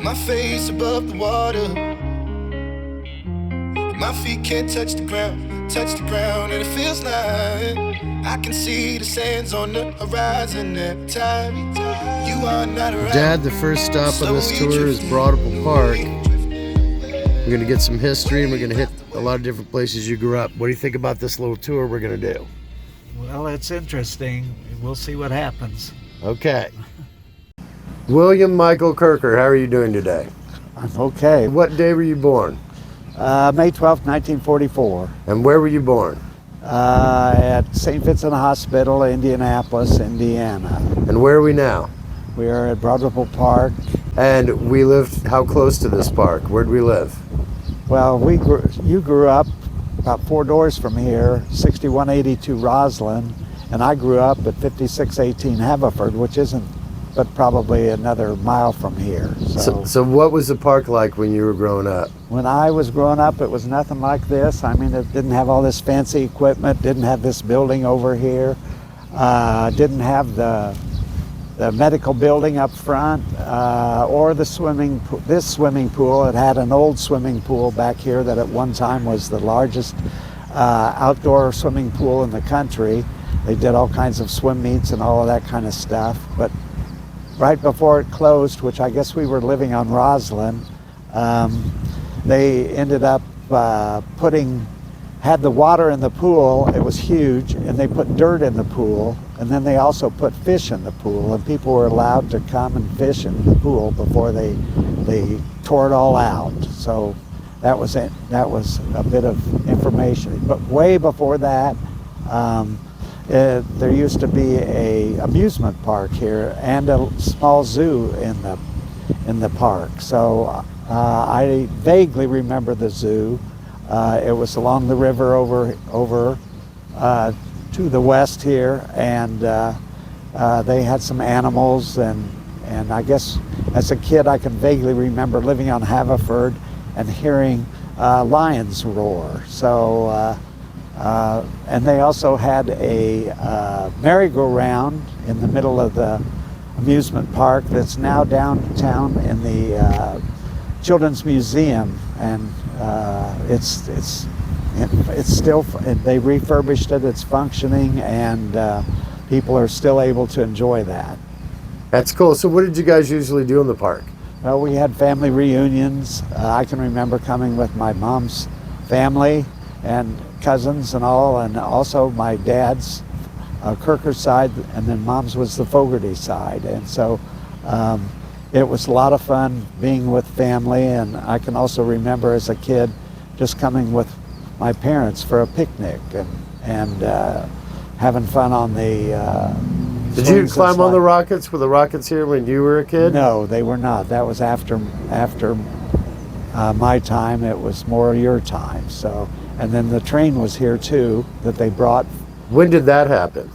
My face above the water, my feet can't touch the ground, and it feels like I can see the sands on the horizon every time you are not around. Dad, the first stop on this tour is Broadable Park. We're gonna get some history and we're gonna hit a lot of different places you grew up. What do you think about this little tour we're gonna do? Well, it's interesting. We'll see what happens. Okay. William Michael Kurker, how are you doing today? I'm okay. What day were you born? May 12th, 1944. And where were you born? At St. Vincent Hospital, Indianapolis, Indiana. And where are we now? We are at Broadripple Park. And we lived how close to this park? Where'd we live? Well, you grew up about 4 doors from here, 6182 Roslyn, and I grew up at 5618 Haverford, which isn't but probably another mile from here. So what was the park like when you were growing up? When I was growing up, it was nothing like this. I mean, it didn't have all this fancy equipment, didn't have this building over here, didn't have the medical building up front, or this swimming pool. It had an old swimming pool back here that at one time was the largest outdoor swimming pool in the country. They did all kinds of swim meets and all of that kind of stuff. But right before it closed, which I guess we were living on Roslyn, they ended up had the water in the pool. It was huge, and they put dirt in the pool, and then they also put fish in the pool, and people were allowed to come and fish in the pool before they tore it all out. So that was it. That was a bit of information. But way before that, there used to be a amusement park here and a small zoo in the park. So I vaguely remember the zoo. It was along the river over to the west here, and they had some animals, and I guess as a kid I can vaguely remember living on Haverford and hearing lions roar. So. And they also had a merry-go-round in the middle of the amusement park that's now downtown in the Children's Museum, and it's still, they refurbished it, it's functioning, and people are still able to enjoy that. That's cool. So what did you guys usually do in the park? Well, we had family reunions. I can remember coming with my mom's family and cousins and all, and also my dad's Kurker side, and then mom's was the Fogarty side. And so it was a lot of fun being with family, and I can also remember as a kid just coming with my parents for a picnic and having fun on the Did you climb on the rockets? Were the rockets here when you were a kid? No, they were not. That was after my time. It was more your time. So. And then the train was here too, that they brought. When did that happen?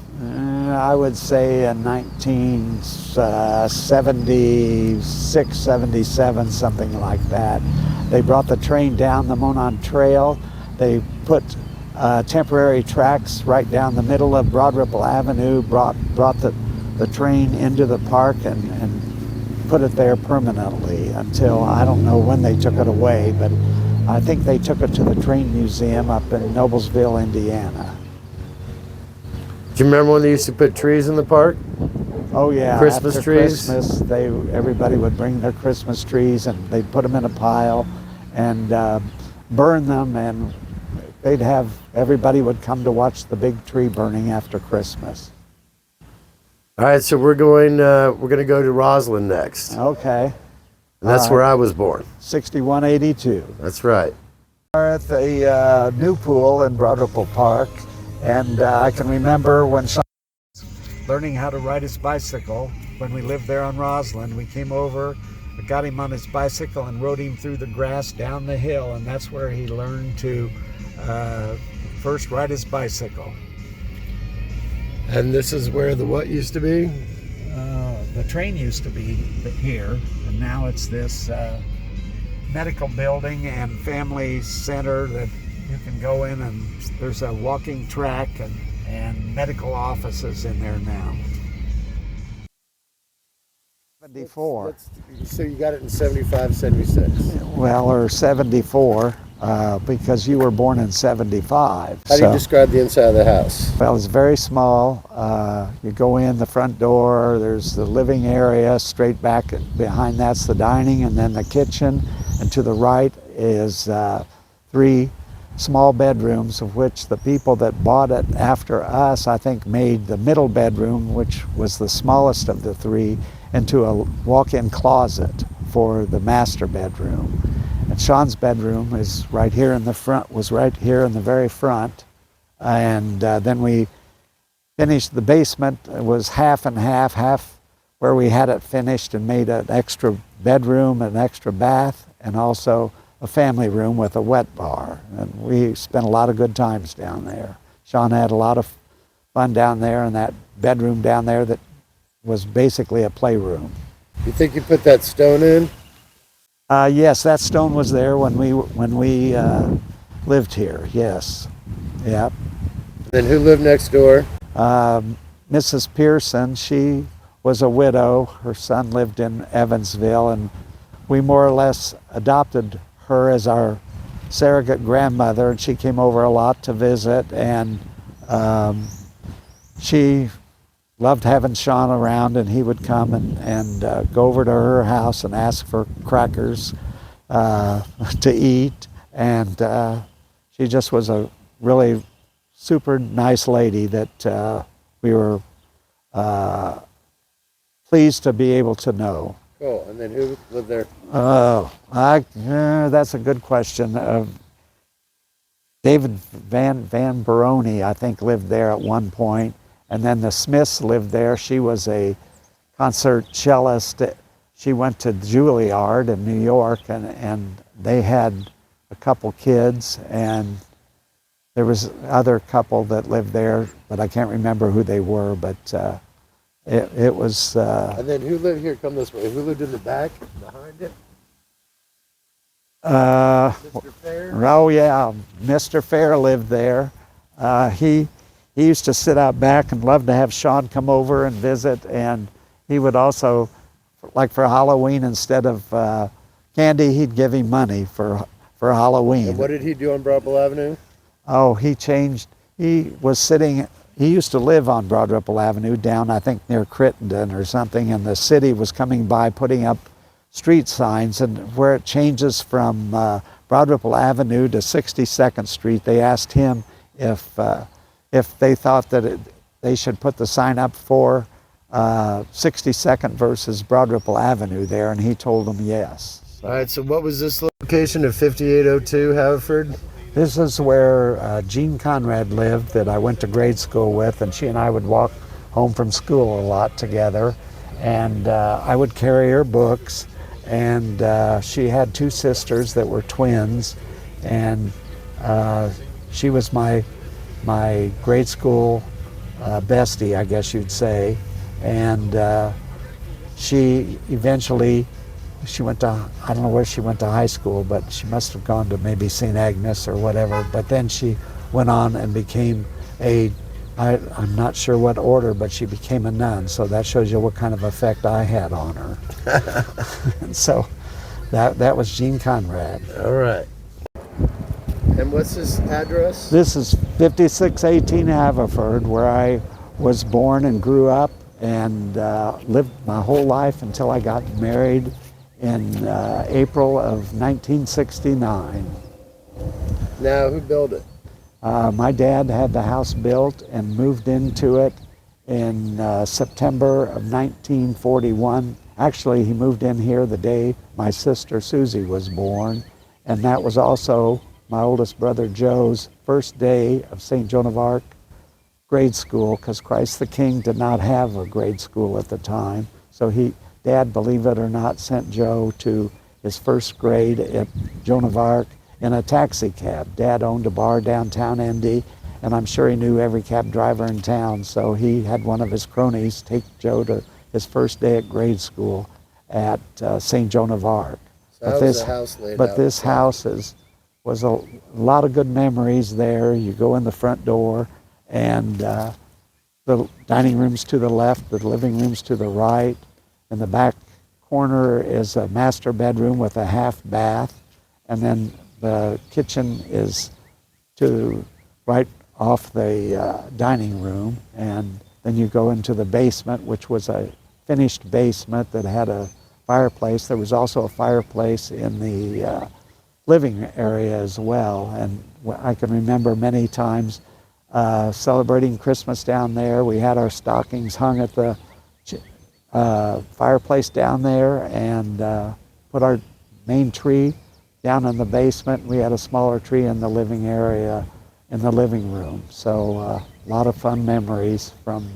I would say in 1976, 77, something like that. They brought the train down the Monon Trail. They put temporary tracks right down the middle of Broadripple Avenue, brought the train into the park and put it there permanently until, I don't know when they took it away, but I think they took it to the train museum up in Noblesville, Indiana. Do you remember when they used to put trees in the park? Oh yeah, Christmas after trees? Christmas, everybody would bring their Christmas trees and they'd put them in a pile and burn them, and everybody would come to watch the big tree burning after Christmas. All right, so we're going to go to Roslyn next. Okay. And that's where I was born. 6182. That's right. We're at the new pool in Broadripple Park, and I can remember when Sean was learning how to ride his bicycle when we lived there on Roslyn. We came over, got him on his bicycle and rode him through the grass down the hill, and that's where he learned to first ride his bicycle. And this is where the what used to be? The train used to be here, and now it's this medical building and family center that you can go in, and there's a walking track and medical offices in there now. 74. So you got it in 75, 76. Well, or 74, because you were born in 75. How do you describe the inside of the house? Well, it's very small. You go in the front door, there's the living area, straight back behind that's the dining, and then the kitchen, and to the right is 3 small bedrooms, of which the people that bought it after us, I think, made the middle bedroom, which was the smallest of the 3, into a walk-in closet for the master bedroom. And Sean's bedroom is right here in the front, was right here in the very front. And then we finished the basement. It was half and half where we had it finished and made an extra bedroom, an extra bath, and also a family room with a wet bar. And we spent a lot of good times down there. Sean had a lot of fun down there in that bedroom down there that was basically a playroom. You think you put that stone in? Yes, that stone was there when we lived here. Yes, yep. Then who lived next door? Mrs. Pearson. She was a widow. Her son lived in Evansville, and we more or less adopted her as our surrogate grandmother. And she came over a lot to visit, and she loved having Sean around, and he would come and go over to her house and ask for crackers to eat. And she just was a really super nice lady that we were pleased to be able to know. Cool. And then who lived there? That's a good question. David Van Baroni, I think, lived there at one point. And then the Smiths lived there. She was a concert cellist. She went to Juilliard in New York, and they had a couple kids, and there was other couple that lived there, but I can't remember who they were, but it was... and then who lived here? Come this way. Who lived in the back, behind it? Mr. Fair? Oh, yeah. Mr. Fair lived there. He used to sit out back and loved to have Sean come over and visit, and he would also, like for Halloween, instead of candy, he'd give him money for Halloween. And what did he do on Broad Ripple Avenue? Oh, he changed. He used to live on Broad Ripple Avenue down, I think, near Crittenden or something, and the city was coming by putting up street signs, and where it changes from Broad Ripple Avenue to 62nd Street, they asked him if they thought that they should put the sign up for 62nd versus Broad Ripple Avenue there, and he told them yes. So. All right, so what was this location of 5802 Haverford? This is where Jean Conrad lived, that I went to grade school with, and she and I would walk home from school a lot together, and I would carry her books, and she had 2 sisters that were twins, and she was my grade school bestie, I guess you'd say, and she eventually, she went to, I don't know where she went to high school, but she must have gone to maybe St. Agnes or whatever, but then she went on and became I'm not sure what order, but she became a nun, so that shows you what kind of effect I had on her. And so that was Jean Conrad. All right. And what's this address? This is 5618 Haverford, where I was born and grew up and lived my whole life until I got married in April of 1969. Now, who built it? My dad had the house built and moved into it in September of 1941. Actually, he moved in here the day my sister Susie was born, and that was also my oldest brother Joe's first day of St. Joan of Arc grade school, because Christ the King did not have a grade school at the time. So Dad, believe it or not, sent Joe to his first grade at Joan of Arc in a taxi cab. Dad owned a bar downtown Indy, and I'm sure he knew every cab driver in town, so he had one of his cronies take Joe to his first day at grade school at St. Joan of Arc. So how was the house laid out? This house was a lot of good memories there. You go in the front door, and the dining room's to the left, the living room's to the right. In the back corner is a master bedroom with a half bath, and then the kitchen is to right off the dining room, and then you go into the basement, which was a finished basement that had a fireplace. There was also a fireplace in the living area as well, and I can remember many times celebrating Christmas down there. We had our stockings hung at the fireplace down there, and put our main tree down in the basement. We had a smaller tree in the living area in the living room. So a lot of fun memories from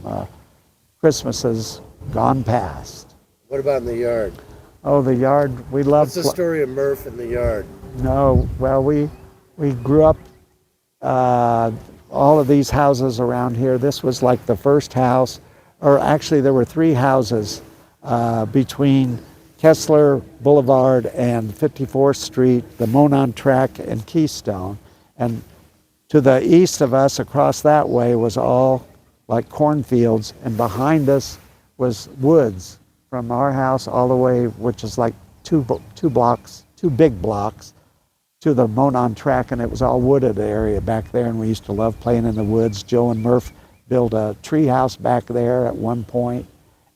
Christmases gone past. What about in the yard? Oh, the yard, we loved. What's the story of Murph in the yard? No, well, we grew up, all of these houses around here. This was like the first house, or actually there were 3 houses between Kessler Boulevard and 54th Street, the Monon Track and Keystone. And to the east of us, across that way, was all like cornfields, and behind us was woods from our house all the way, which is like two big blocks, to the Monon Track, and it was all wooded area back there, and we used to love playing in the woods. Joe and Murph built a tree house back there at one point,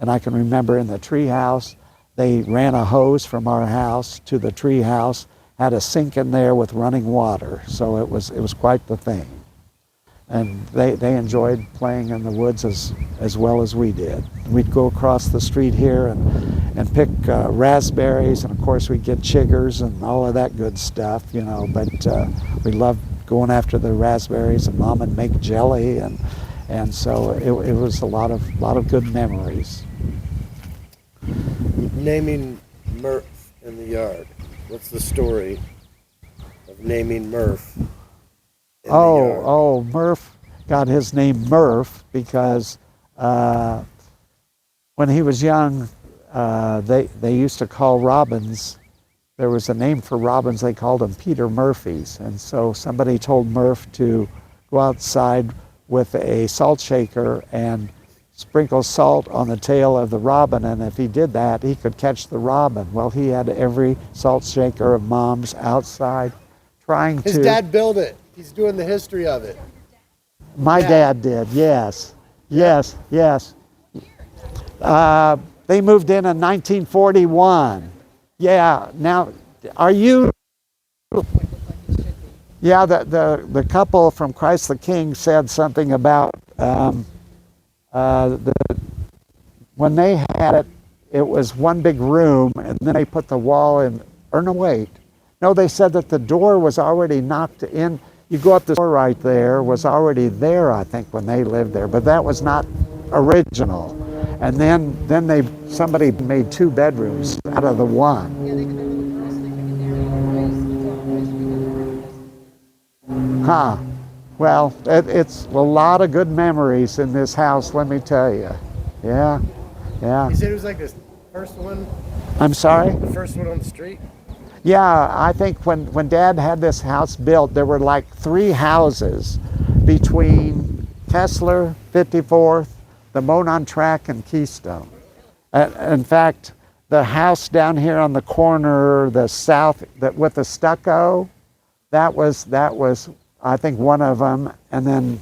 and I can remember in the tree house, they ran a hose from our house to the tree house, had a sink in there with running water, so it was quite the thing. And they enjoyed playing in the woods as well as we did. We'd go across the street here and pick raspberries, and of course we'd get chiggers and all of that good stuff, you know, but we loved going after the raspberries, and Mom would make jelly, and so it was a lot of good memories. Naming Murph in the yard. What's the story of naming Murph in the yard? Oh, Murph got his name Murph because when he was young, they used to call robins. There was a name for robins, they called them Peter Murphys. And so somebody told Murph to go outside with a salt shaker and sprinkle salt on the tail of the robin, and if he did that, he could catch the robin. Well, he had every salt shaker of Mom's outside trying to... His dad built it. He's doing the history of it. My dad did, yes. Yes. They moved in 1941. Yeah, now, are you... Yeah, the couple from Christ the King said something about when they had it, it was one big room, and then they put the wall in, or no, wait. No, they said that the door was already knocked in. You go up the door right there, was already there, I think, when they lived there, but that was not original. And then somebody made 2 bedrooms out of the one. Huh. Well, it's a lot of good memories in this house, let me tell you. Yeah. You said it was like the first one? I'm sorry? The first one on the street? Yeah, I think when Dad had this house built, there were like 3 houses between Kessler, 54th, the Monon Track, and Keystone. In fact, the house down here on the corner, the south, with the stucco, that was I think one of them, and then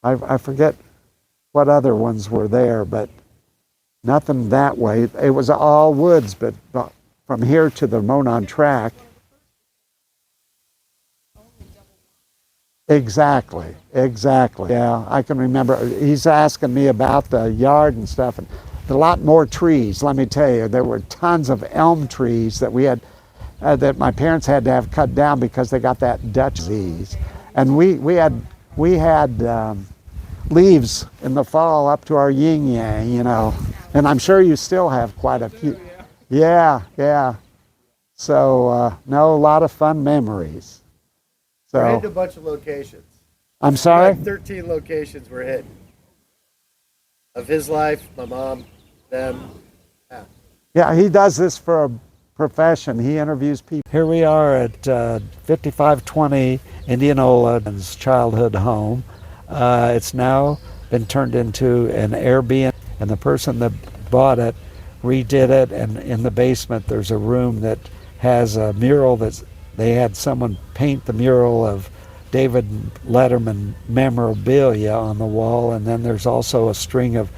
I forget what other ones were there, but nothing that way. It was all woods, but from here to the Monon Track. Exactly. Yeah, I can remember. He's asking me about the yard and stuff, and a lot more trees, let me tell you. There were tons of elm trees that we had, that my parents had to have cut down because they got that Dutch disease. And we had leaves in the fall up to our yin-yang, you know. And I'm sure you still have quite a few. Yeah. So, no, a lot of fun memories. We're hitting So, a bunch of locations. I'm sorry? Like 13 locations we're hitting. Of his life, my mom, them. Yeah. Yeah, he does this for a profession. He interviews people. Here we are at 5520 Indianola's childhood home. It's now been turned into an Airbnb, and the person that bought it redid it, and in the basement there's a room that has a mural that they had someone paint the mural of David Letterman memorabilia on the wall, and then there's also a string of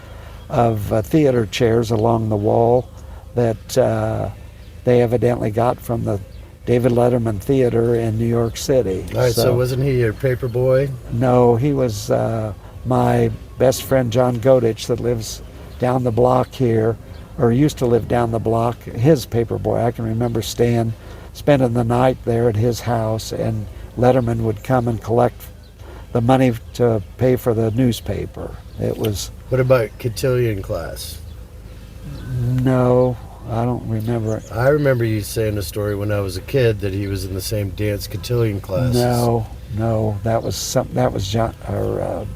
theater chairs along the wall that they evidently got from the David Letterman Theater in New York City. All right, so wasn't he your paper boy? No, he was my best friend John Godich that lives down the block here, or used to live down the block, his paper boy. I can remember spending the night there at his house, and Letterman would come and collect the money to pay for the newspaper. It was... What about cotillion class? No, I don't remember it. I remember you saying a story when I was a kid that he was in the same dance cotillion classes. No, that was John or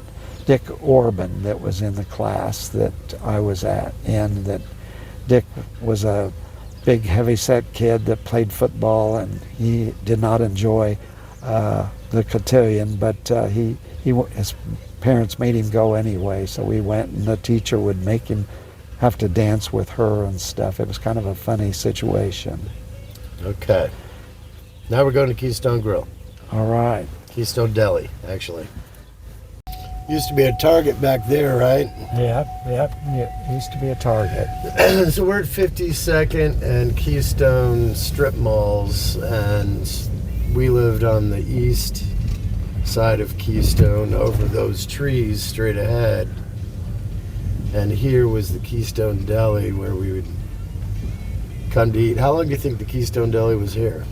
Dick Orban that was in the class that I was at, and that Dick was a big heavy-set kid that played football, and he did not enjoy the cotillion, but his parents made him go anyway, so we went, and the teacher would make him have to dance with her and stuff. It was kind of a funny situation. Okay. Now we're going to Keystone Grill. All right. Keystone Deli, actually. Used to be a Target back there, right? Yep. It used to be a Target. So we're at 52nd and Keystone strip malls, and we lived on the east side of Keystone over those trees straight ahead. And here was the Keystone Deli where we would come to eat. How long do you think the Keystone Deli was here?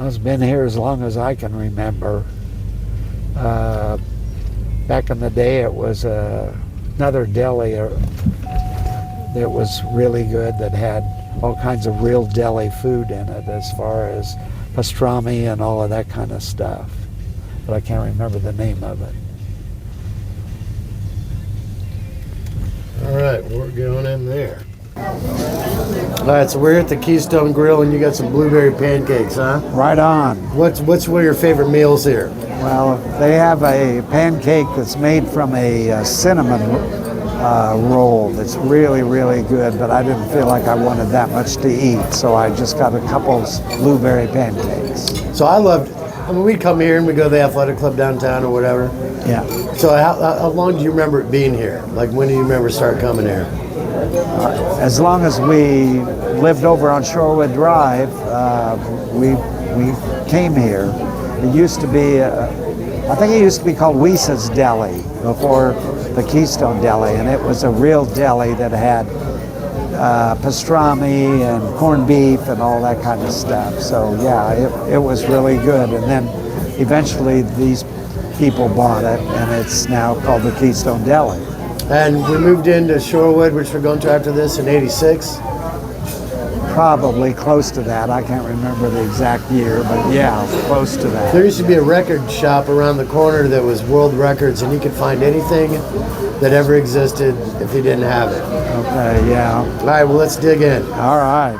It's been here as long as I can remember. Back in the day, it was another deli that was really good, that had all kinds of real deli food in it, as far as pastrami and all of that kind of stuff. But I can't remember the name of it. All right, we're going in there. All right, so we're at the Keystone Grill, and you got some blueberry pancakes, huh? Right on. What's one of your favorite meals here? Well, they have a pancake that's made from a cinnamon roll that's really, really good, but I didn't feel like I wanted that much to eat, so I just got a couple blueberry pancakes. So we'd come here and we'd go to the athletic club downtown or whatever. Yeah. So how long do you remember it being here? Like, when do you remember start coming here? As long as we lived over on Shorewood Drive, we came here. It used to be, I think it used to be called Weese's Deli before the Keystone Deli, and it was a real deli that had pastrami and corned beef and all that kind of stuff. So yeah, it was really good. And then eventually these people bought it, and it's now called the Keystone Deli. And we moved into Shorewood, which we're going to after this, in '86. Probably close to that. I can't remember the exact year, but yeah, close to that. There used to be a record shop around the corner that was World Records, and you could find anything that ever existed if you didn't have it. Okay, yeah. All right, well, let's dig in. All right.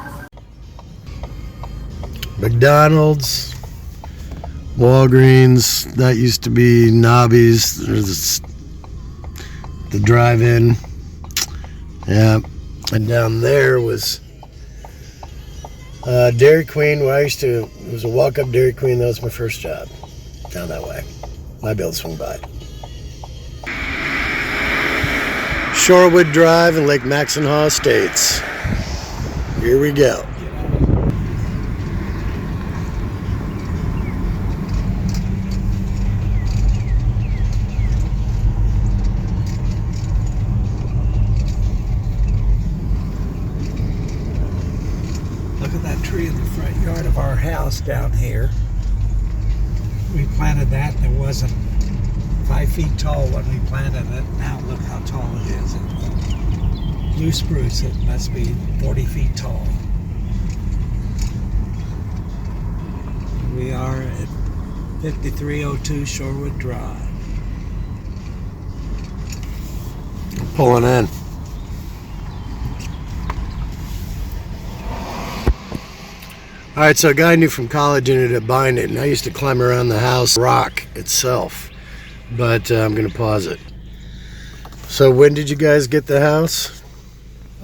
McDonald's, Walgreens, that used to be Nobby's. There's the drive-in. Yeah, and down there was Dairy Queen, where it was a walk-up Dairy Queen. That was my first job, down that way. Might be able to swing by. Shorewood Drive and Lake Maxenhaw Estates. Here we go. Look at that tree in the front yard of our house down here. We planted that, and it wasn't 5 feet tall when we planted it. Now look how tall it is. Blue spruce, it must be 40 feet tall. We are at 5302 Shorewood Drive. Pulling in. All right, so a guy I knew from college ended up buying it, and I used to climb around the house, rock itself, but I'm going to pause it. So when did you guys get the house?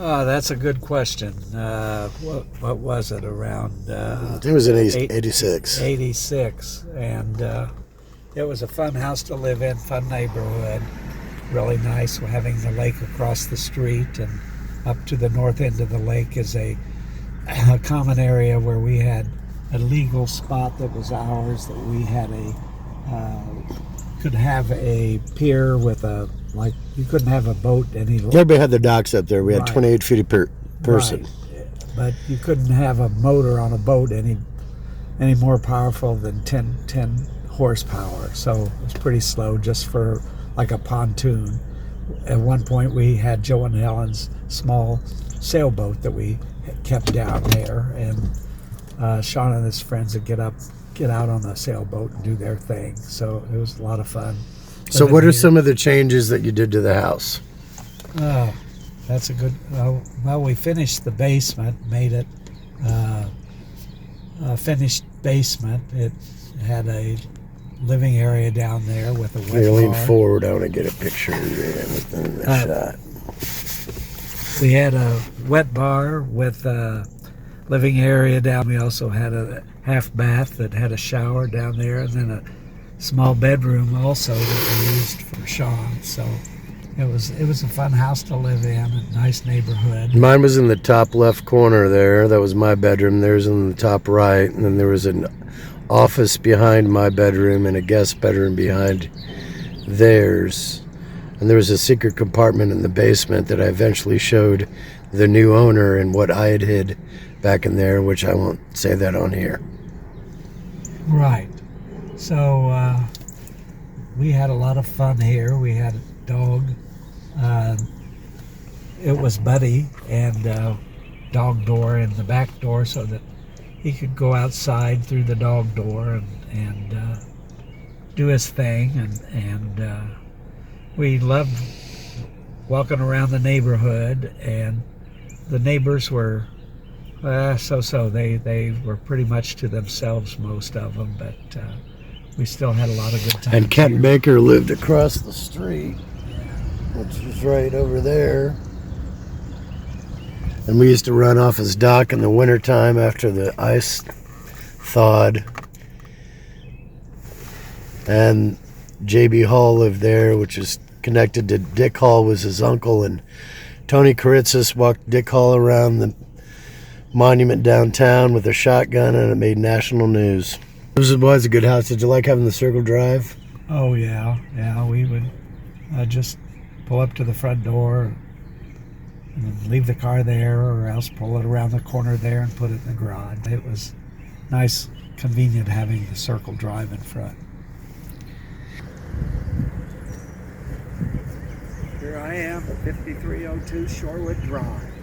Oh, that's a good question. What was it, around? It was in 86. 86, and it was a fun house to live in, fun neighborhood, really nice. We're having the lake across the street, and up to the north end of the lake is a common area where we had a legal spot that was ours, that we had could have a pier with a, like, you couldn't have a boat any longer. Everybody had their docks up there. We had Right. 28 feet per person. Right. But you couldn't have a motor on a boat any more powerful than 10 horsepower. So it was pretty slow, just for like a pontoon. At one point we had Joe and Helen's small sailboat that we kept down there, and Sean and his friends would get out on the sailboat and do their thing. So it was a lot of fun. So what are some of the changes that you did to the house? Oh, that's a good. Well, we finished the basement, made it a finished basement. It had a living area down there with a wet Lean bar. forward. I want to get a picture within the shot. We had a wet bar with a living area down. We also had a half bath that had a shower down there, and then a small bedroom also that we used for Sean. So it was a fun house to live in, a nice neighborhood. Mine was in the top left corner there. That was my bedroom. Theirs in the top right, and then there was an office behind my bedroom and a guest bedroom behind theirs. And there was a secret compartment in the basement that I eventually showed the new owner and what I had hid back in there, which I won't say that on here. Right. So we had a lot of fun here. We had a dog. It was Buddy, and dog door in the back door so that he could go outside through the dog door and do his thing. And we loved walking around the neighborhood, and the neighbors were so. They were pretty much to themselves, most of them, but we still had a lot of good times. And Kent Baker lived across the street, which was right over there. And we used to run off his dock in the wintertime after the ice thawed. And J.B. Hall lived there, which is connected to Dick Hall, was his uncle. And Tony Karitzis walked Dick Hall around the monument downtown with a shotgun, and it made national news. This was a good house. Did you like having the circle drive? Oh, yeah. We would just pull up to the front door and leave the car there, or else pull it around the corner there and put it in the garage. It was nice, convenient having the circle drive in front. Here I am at 5302 Shorewood Drive.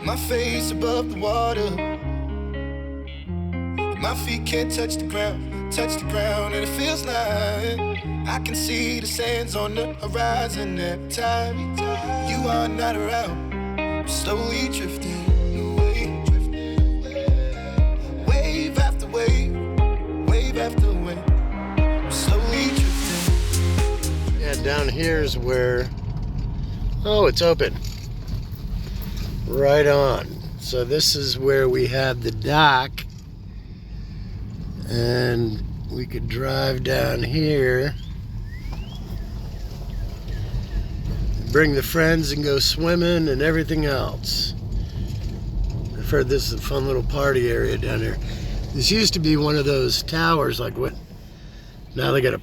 My face above the water, my feet can't touch the ground, and it feels like I can see the sands on the horizon every time you are not around. I'm slowly drifting away, wave after wave, wave after wave. I'm slowly drifting. Yeah, down here is where, oh, it's open. Right on. So this is where we had the dock, and we could drive down here, bring the friends and go swimming and everything else. I've heard this is a fun little party area down here. This used to be one of those towers, like what? Now they got a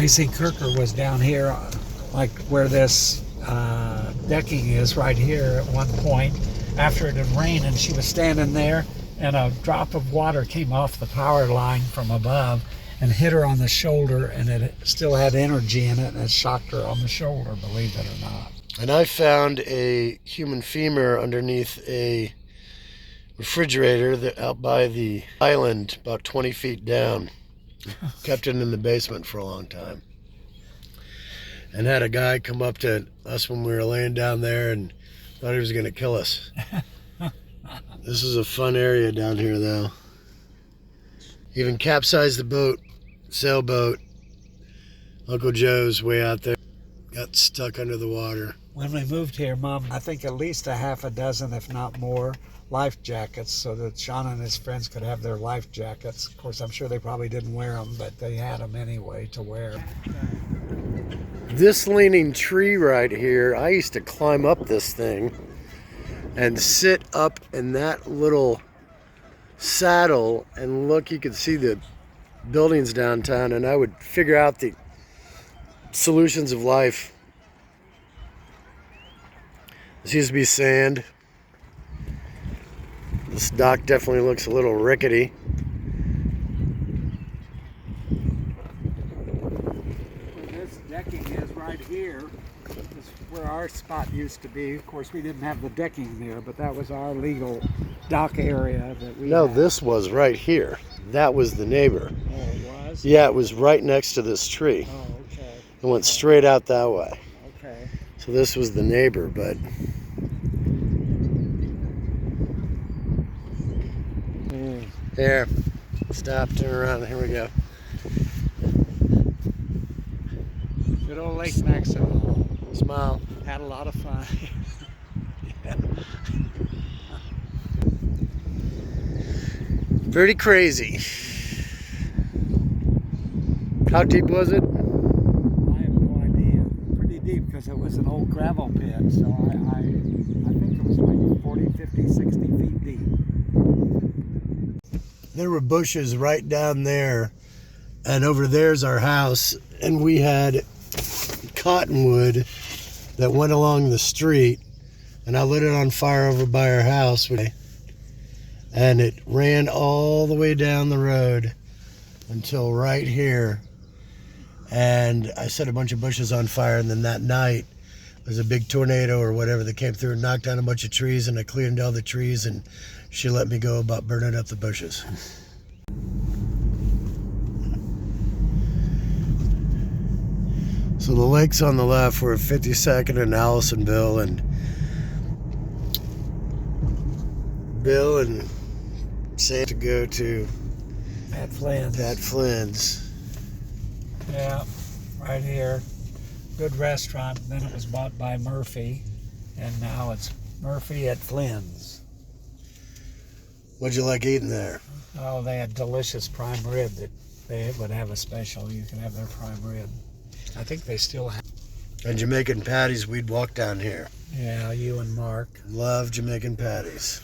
SeanKurker was down here, like where this decking is right here at one point after it had rained, and she was standing there and a drop of water came off the power line from above and hit her on the shoulder, and it still had energy in it, and it shocked her on the shoulder, believe it or not. And I found a human femur underneath a refrigerator out by the island about 20 feet down. Kept it in the basement for a long time. And had a guy come up to us when we were laying down there and thought he was going to kill us. This is a fun area down here, though. Even capsized the boat, sailboat. Uncle Joe's way out there. Got stuck under the water. When we moved here, Mom, I think at least a half a dozen, if not more, life jackets so that Sean and his friends could have their life jackets. Of course, I'm sure they probably didn't wear them, but they had them anyway to wear. This leaning tree right here, I used to climb up this thing and sit up in that little saddle and look. You could see the buildings downtown, and I would figure out the solutions of life. This used to be sand. This dock definitely looks a little rickety. Where this decking is right here is where our spot used to be. Of course, we didn't have the decking there, but that was our legal dock area that we No, had. this was right here. That was the neighbor. Oh, it was? Yeah, it was right next to this tree. Oh, okay. It went straight out that way. Okay. So this was the neighbor, but here, stop, turn around, here we go. Good old Lake Mexico. Smile. Had a lot of fun. Yeah. Pretty crazy. How deep was it? I have no idea. Pretty deep because it was an old gravel pit, so I think it was like 40, 50, 60 feet deep. There were bushes right down there, and over there's our house, and we had cottonwood that went along the street, and I lit it on fire over by our house, and it ran all the way down the road until right here, and I set a bunch of bushes on fire, and then that night there was a big tornado or whatever that came through and knocked down a bunch of trees, and I cleared all the trees, and she let me go about burning up the bushes. So the lakes on the left were 52nd and Allisonville, and Bill and Sam to go to Pat Flynn's. Pat Flynn's. Yeah, right here. Good restaurant. Then it was bought by Murphy, and now it's Murphy at Flynn's. What'd you like eating there? Oh, they had delicious prime rib that they would have a special. You can have their prime rib. I think they still have. And Jamaican patties, we'd walk down here. Yeah, you and Mark. Love Jamaican patties.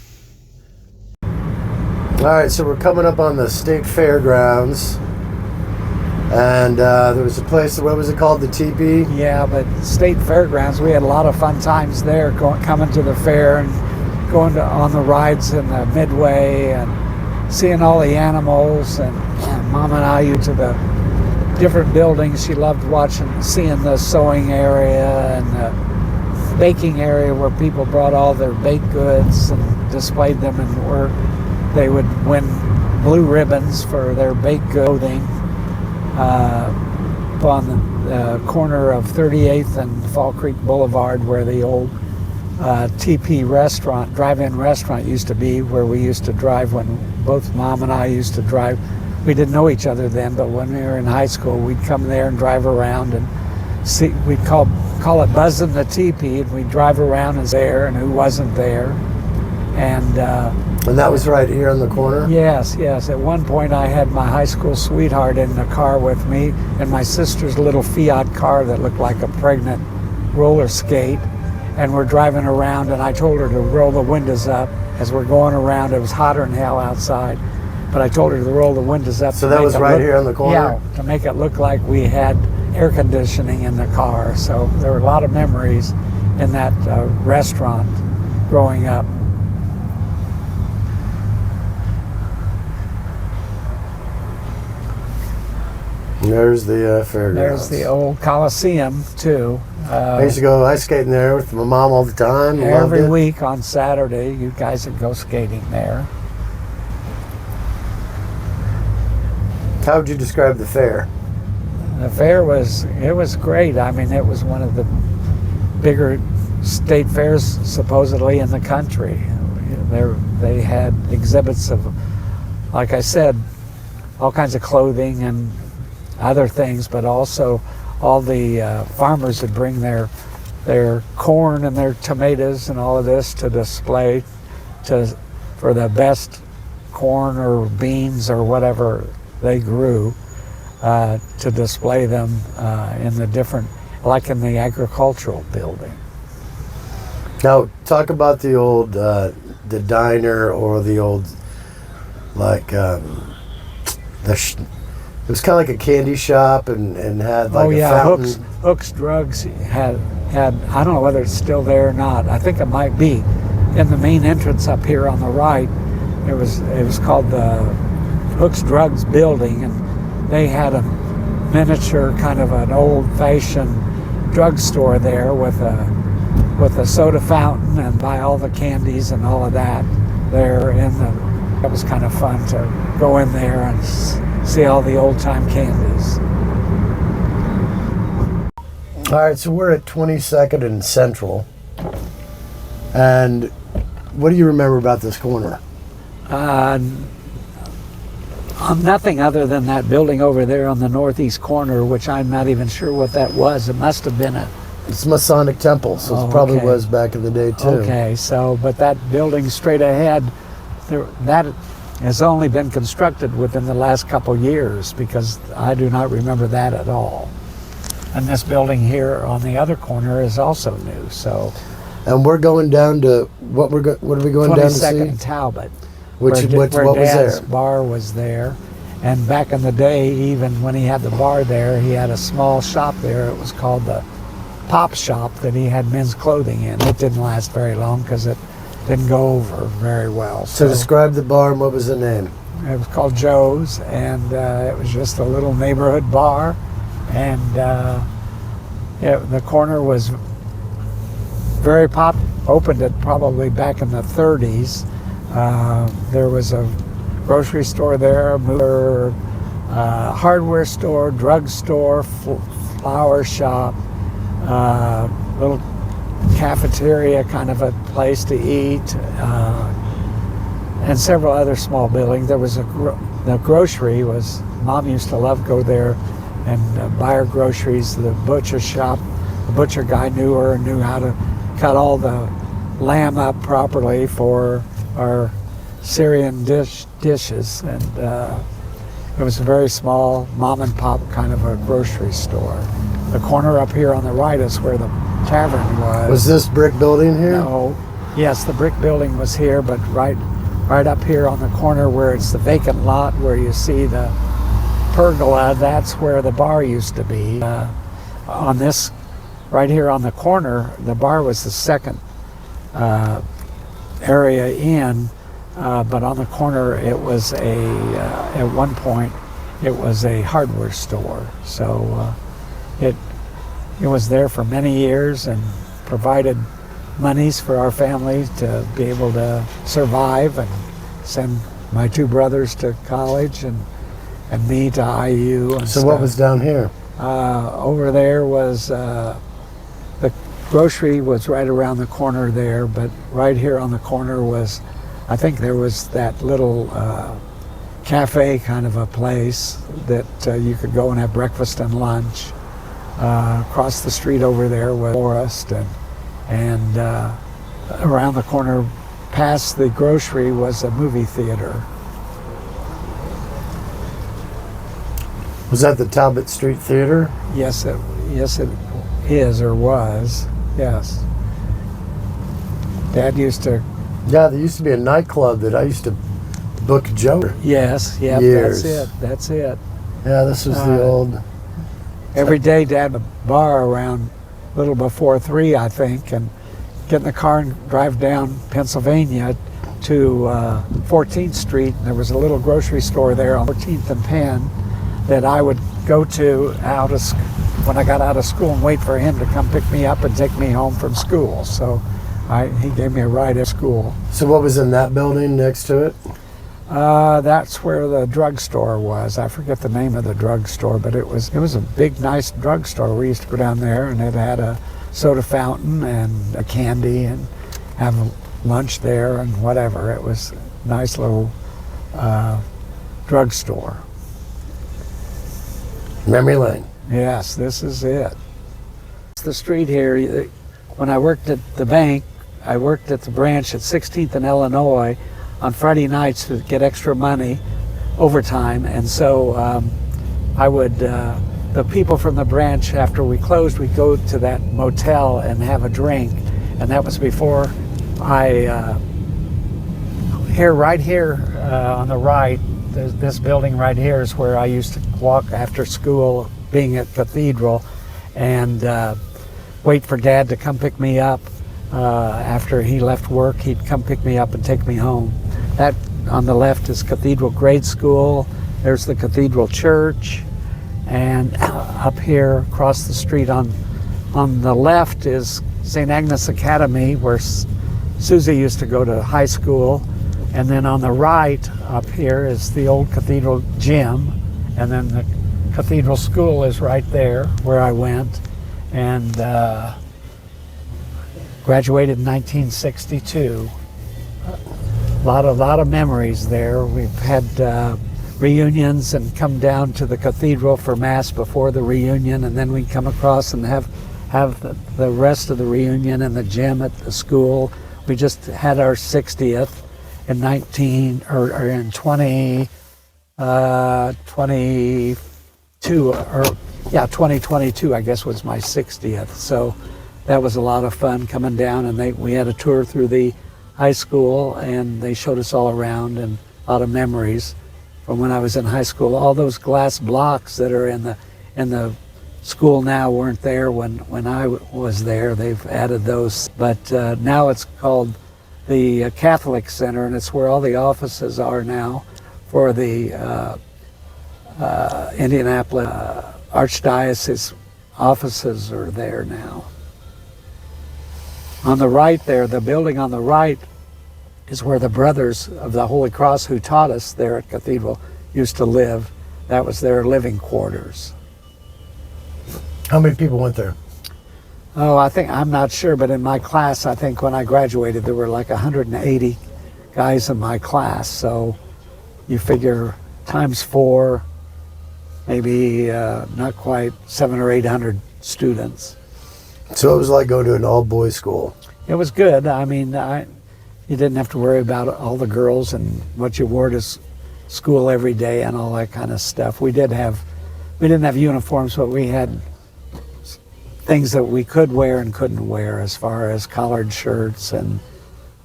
All right, so we're coming up on the state fairgrounds. And there was a place, what was it called, the teepee? Yeah, but state fairgrounds, we had a lot of fun times there, coming to the fair and going on the rides in the Midway and seeing all the animals. And Mom and I used to the different buildings. She loved seeing the sewing area and the baking area where people brought all their baked goods and displayed them, and where they would win blue ribbons for their baked clothing. On the corner of 38th and Fall Creek Boulevard, where the old TP restaurant, drive-in restaurant used to be, where we used to drive when both Mom and I used to drive. We didn't know each other then, but when we were in high school, we'd come there and drive around and see. We'd call it buzzing the teepee, and we'd drive around and there and who wasn't there. And that was right here on the corner? Yes. At one point, I had my high school sweetheart in the car with me, and my sister's little Fiat car that looked like a pregnant roller skate. And we're driving around, and I told her to roll the windows up as we're going around. It was hotter than hell outside, but I told her to roll the windows up. So that was right here on the corner? Yeah, to make it look like we had air conditioning in the car. So there were a lot of memories in that restaurant growing up. There's the fairgrounds. There's the old Coliseum too. I used to go ice skating there with my mom all the time. Every week on Saturday, you guys would go skating there. How would you describe the fair? The fair was great. I mean, it was one of the bigger state fairs supposedly in the country. They had exhibits of, like I said, all kinds of clothing and other things, but also all the farmers would bring their corn and their tomatoes and all of this to display for the best corn or beans or whatever they grew, to display them in the different, like in the agricultural building. Now, talk about the old, the diner or the old, like, it was kind of like a candy shop and had like a fountain. Hook's Drugs had, I don't know whether it's still there or not. I think it might be. In the main entrance up here on the right, it was called the Hook's Drugs building, and they had a miniature kind of an old-fashioned drugstore there with a soda fountain and buy all the candies and all of that there. It was kind of fun to go in there and see all the old-time candies. All right, so we're at 22nd and Central. And what do you remember about this corner? Nothing other than that building over there on the northeast corner, which I'm not even sure what that was. It must have been It's Masonic Temple, so it probably was back in the day too. Okay, but that building straight ahead, that has only been constructed within the last couple years, because I do not remember that at all. And this building here on the other corner is also new. So. And we're going down to what are we going down to see? 22nd and Talbot. What was Dad's there? bar was there. And back in the day, even when he had the bar there, he had a small shop there. It was called the Pop Shop, that he had men's clothing in. It didn't last very long because it didn't go over very well. So describe the bar, and what was the name? It was called Joe's, and it was just a little neighborhood bar. And the corner was very opened it probably back in the 30s. There was a grocery store there, hardware store, drugstore, flower shop, little cafeteria, kind of a place to eat, and several other small buildings. There was the grocery was, Mom used to love go there and buy her groceries. The butcher shop, the butcher guy knew her and knew how to cut all the lamb up properly for our Syrian dishes, and it was a very small mom and pop kind of a grocery store. The corner up here on the right is where the tavern was. Was this brick building here? No. Yes, the brick building was here, but right up here on the corner where it's the vacant lot where you see the pergola, that's where the bar used to be. On this, right here on the corner, the bar was the second area in, but on the corner it was at one point it was a hardware store. So it was there for many years and provided monies for our family to be able to survive and send my two brothers to college and me to IU. And so what was down here? Over there was the grocery was right around the corner there, but right here on the corner was, I think there was that little cafe kind of a place that you could go and have breakfast and lunch. Across the street over there was Forest, and around the corner past the grocery was a movie theater. Was that the Talbot Street Theater? Yes, it is or was. Yes. Dad used to. Yeah, there used to be a nightclub that I used to book Joe. Yes, yeah, years. That's it. Yeah, this was the old Every day Dad would bar around a little before 3, I think, and get in the car and drive down Pennsylvania to 14th Street. There was a little grocery store there on 14th and Penn that I would go to when I got out of school and wait for him to come pick me up and take me home from school. So he gave me a ride at school. So what was in that building next to it? That's where the drugstore was. I forget the name of the drugstore, but it was a big, nice drugstore. We used to go down there, and it had a soda fountain and a candy and have lunch there and whatever. It was a nice little drugstore. Memory lane. Yes, this is it. It's the street here. When I worked at the bank, I worked at the branch at 16th and Illinois on Friday nights to get extra money, overtime, and so I would, the people from the branch, after we closed, we'd go to that motel and have a drink, and that was before right here on the right, this building right here is where I used to walk after school, being at Cathedral, and wait for Dad to come pick me up. After he left work, he'd come pick me up and take me home. That on the left is Cathedral Grade School. There's the Cathedral Church, and up here across the street on the left is St. Agnes Academy, where Susie used to go to high school, and then on the right up here is the old Cathedral Gym, and then the Cathedral School is right there where I went, and graduated in 1962. A lot of memories there. We've had reunions and come down to the cathedral for Mass before the reunion, and then we'd come across and have the rest of the reunion in the gym at the school. We just had our 60th in 2022, I guess, was my 60th. So that was a lot of fun coming down, and we had a tour through the high school, and they showed us all around, and a lot of memories from when I was in high school. All those glass blocks that are in the school now weren't there when I was there. They've added those, but now it's called the Catholic Center, and it's where all the offices are now for the Indianapolis Archdiocese offices are there now. On the right there, the building on the right is where the Brothers of the Holy Cross, who taught us there at Cathedral, used to live. That was their living quarters. How many people went there? Oh, I'm not sure, but in my class, I think when I graduated, there were like 180 guys in my class. So you figure times 4, maybe not quite 700 or 800 students. So it was like going to an all-boys school. It was good. I mean, you didn't have to worry about all the girls and what you wore to school every day and all that kind of stuff. We didn't have uniforms, but we had things that we could wear and couldn't wear, as far as collared shirts, and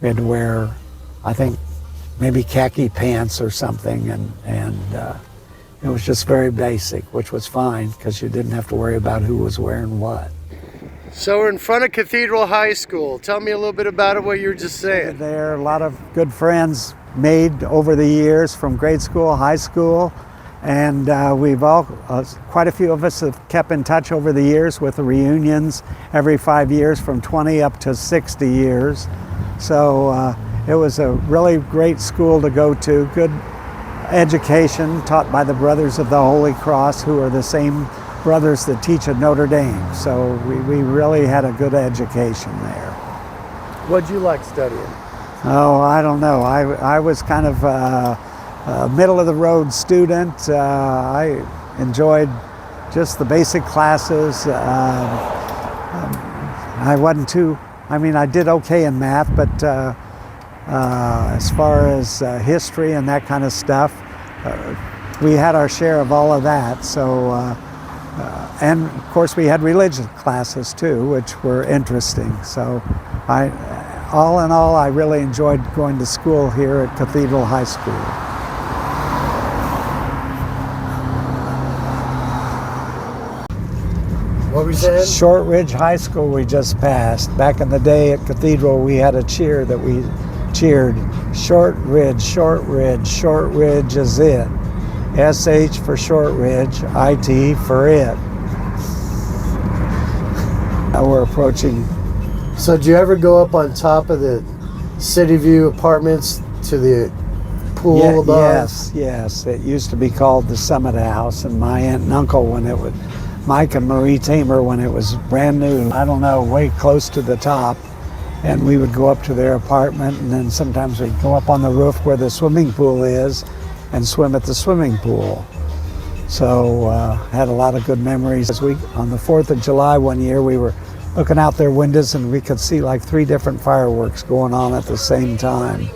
we had to wear, I think, maybe khaki pants or something, and it was just very basic, which was fine because you didn't have to worry about who was wearing what. So we're in front of Cathedral High School. Tell me a little bit about it, what you were just saying. There are a lot of good friends made over the years from grade school, high school, and we've all, quite a few of us have kept in touch over the years with the reunions every 5 years, from 20 up to 60 years. So it was a really great school to go to, good education taught by the Brothers of the Holy Cross, who are the same brothers that teach at Notre Dame. So we really had a good education there. What'd you like studying? Oh, I don't know. I was kind of a middle of the road student. I enjoyed just the basic classes. I did okay in math, but as far as history and that kind of stuff, we had our share of all of that. So. And of course we had religion classes too, which were interesting. So all in all, I really enjoyed going to school here at Cathedral High School. What were you saying? Shortridge High School we just passed. Back in the day at Cathedral, we had a cheer that we cheered. Shortridge, Shortridge, Shortridge is it. SH for Shortridge, IT for it. Now we're approaching. So did you ever go up on top of the City View apartments to the pool above? Yes. It used to be called the Summit House, and my aunt and uncle, when it was Mike and Marie Tamer, when it was brand new, I don't know, way close to the top, and we would go up to their apartment, and then sometimes we'd go up on the roof where the swimming pool is and swim at the swimming pool. So had a lot of good memories. On the 4th of July one year, we were looking out their windows and we could see like 3 different fireworks going on at the same time.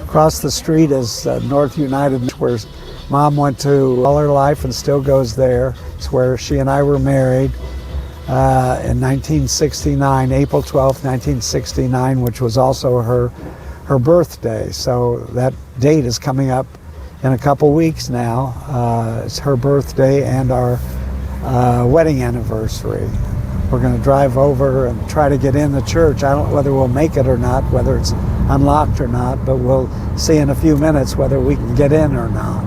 Across the street is North United, where Mom went to all her life and still goes there. It's where she and I were married in 1969, April 12th, 1969, which was also her birthday. So that date is coming up in a couple weeks now. It's her birthday and our wedding anniversary. We're going to drive over and try to get in the church. I don't know whether we'll make it or not, whether it's unlocked or not, but we'll see in a few minutes whether we can get in or not.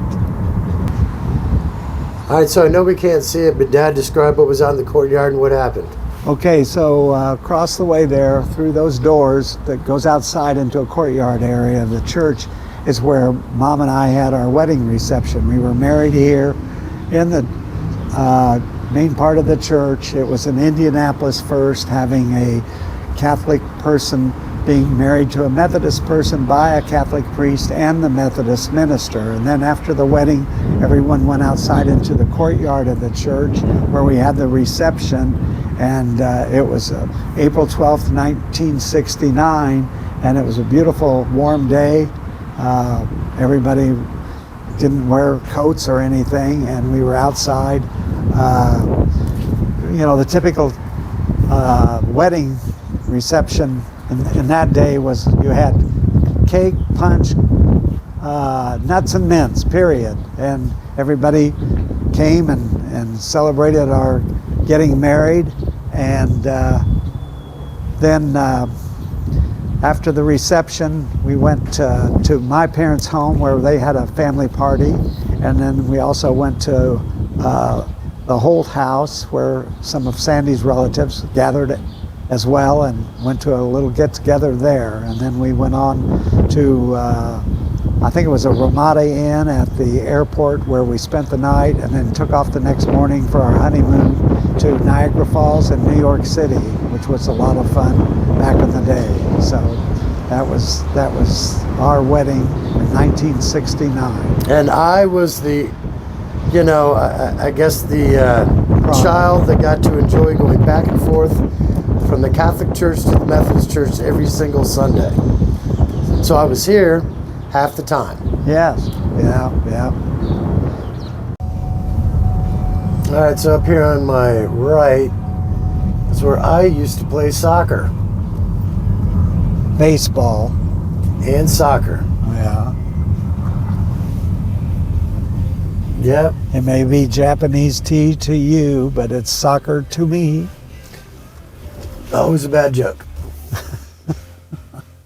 All right, so I know we can't see it, but Dad described what was out in the courtyard and what happened. Okay, so across the way there, through those doors that goes outside into a courtyard area of the church, is where Mom and I had our wedding reception. We were married here in the main part of the church. It was in Indianapolis first, having a Catholic person being married to a Methodist person by a Catholic priest and the Methodist minister. And then after the wedding, everyone went outside into the courtyard of the church where we had the reception. And it was April 12th, 1969, and it was a beautiful warm day. Everybody didn't wear coats or anything, and we were outside. The typical wedding reception in that day was you had cake, punch, nuts and mints, period. And everybody came and celebrated our getting married. And then after the reception, we went to my parents' home where they had a family party. And then we also went to the Holt house where some of Sandy's relatives gathered as well, and went to a little get-together there. And then we went on to, I think it was a Ramada Inn at the airport where we spent the night, and then took off the next morning for our honeymoon to Niagara Falls in New York City, which was a lot of fun back in the day. So that was our wedding in 1969. And I was the, I guess the child that got to enjoy going back and forth from the Catholic Church to the Methodist Church every single Sunday. So I was here half the time. Yes, yeah. All right, so up here on my right is where I used to play soccer. Baseball. And soccer. Yeah. Yep. It may be Japanese tea to you, but it's soccer to me. That was a bad joke.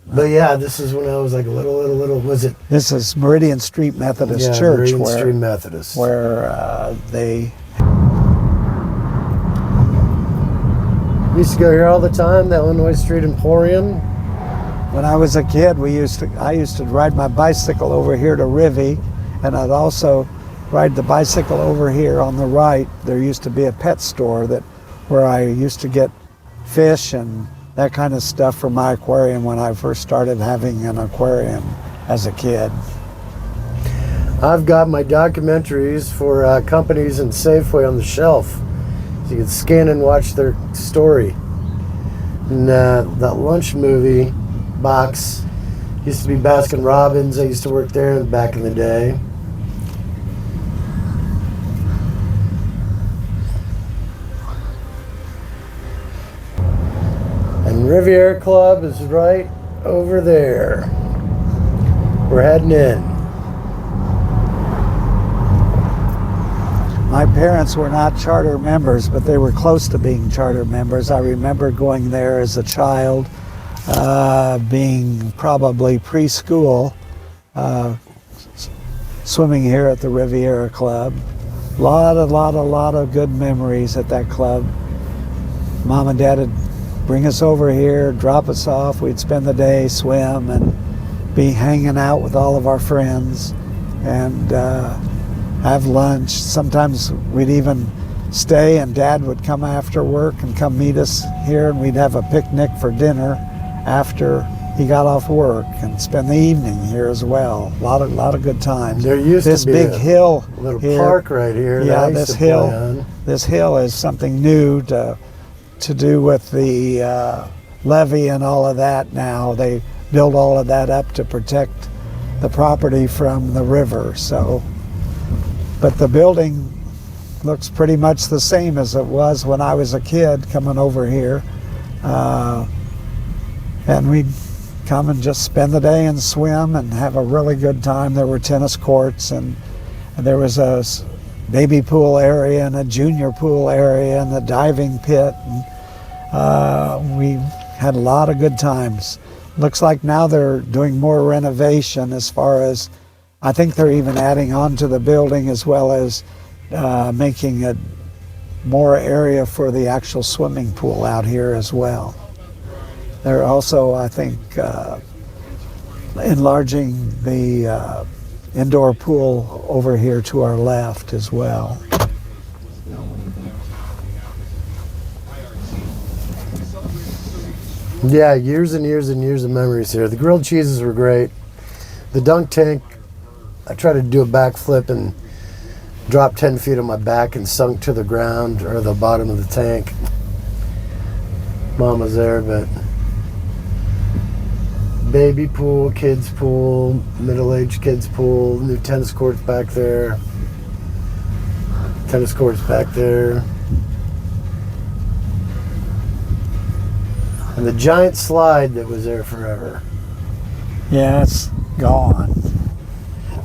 But yeah, this is when I was like a little, was it? This is Meridian Street Methodist Church. Meridian Street Methodist. Where they... We used to go here all the time, the Illinois Street Emporium. When I was a kid, I used to ride my bicycle over here to Rivy, and I'd also ride the bicycle over here on the right. There used to be a pet store where I used to get fish and that kind of stuff for my aquarium when I first started having an aquarium as a kid. I've got my documentaries for companies and Safeway on the shelf. So you can scan and watch their story. And that lunch movie box used to be Baskin Robbins. I used to work there back in the day. And Riviera Club is right over there. We're heading in. My parents were not charter members, but they were close to being charter members. I remember going there as a child, being probably preschool, swimming here at the Riviera Club. A lot of good memories at that club. Mom and Dad would bring us over here, drop us off. We'd spend the day, swim, and be hanging out with all of our friends, and have lunch. Sometimes we'd even stay, and Dad would come after work and come meet us here, and we'd have a picnic for dinner after he got off work, and spend the evening here as well. A lot of good times. There used this to be big a hill little here, park right here. Yeah, that I used this to play hill. on. This hill is something new to do with the levee and all of that. Now they build all of that up to protect the property from the river. So, but the building looks pretty much the same as it was when I was a kid coming over here, and we'd come and just spend the day and swim and have a really good time. There were tennis courts, and there was a baby pool area and a junior pool area and a diving pit, and we had a lot of good times. Looks like now they're doing more renovation, as far as, I think they're even adding on to the building, as well as making a more area for the actual swimming pool out here as well. They're also, I think, enlarging the indoor pool over here to our left as well. Yeah, years and years and years of memories here. The grilled cheeses were great. The dunk tank, I tried to do a backflip and dropped 10 feet on my back and sunk to the ground, or the bottom of the tank. Mom was there, but baby pool, kids pool, middle-aged kids pool, new tennis courts back there. Tennis courts back there. And the giant slide that was there forever. Yeah, it's gone.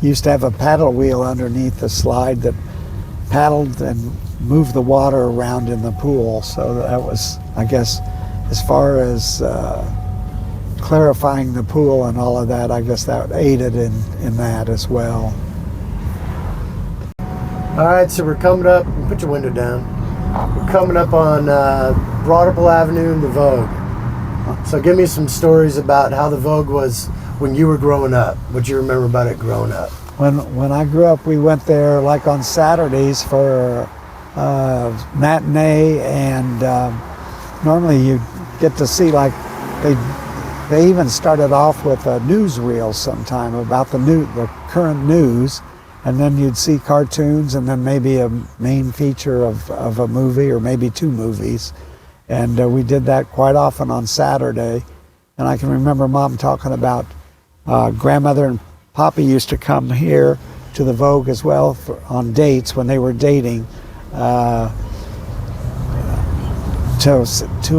Used to have a paddle wheel underneath the slide that paddled and moved the water around in the pool. So that was, I guess, as far as clarifying the pool and all of that, I guess that aided in that as well. All right, so we're coming up. Put your window down. We're coming up on Broadable Avenue in the Vogue. So give me some stories about how the Vogue was when you were growing up. What you remember about it growing up? When I grew up, we went there like on Saturdays for matinee, and normally you get to see, like, they even started off with a newsreel sometime about the current news, and then you'd see cartoons, and then maybe a main feature of a movie, or maybe two movies. And we did that quite often on Saturday. And I can remember Mom talking about grandmother and Poppy used to come here to the Vogue as well on dates when they were dating, to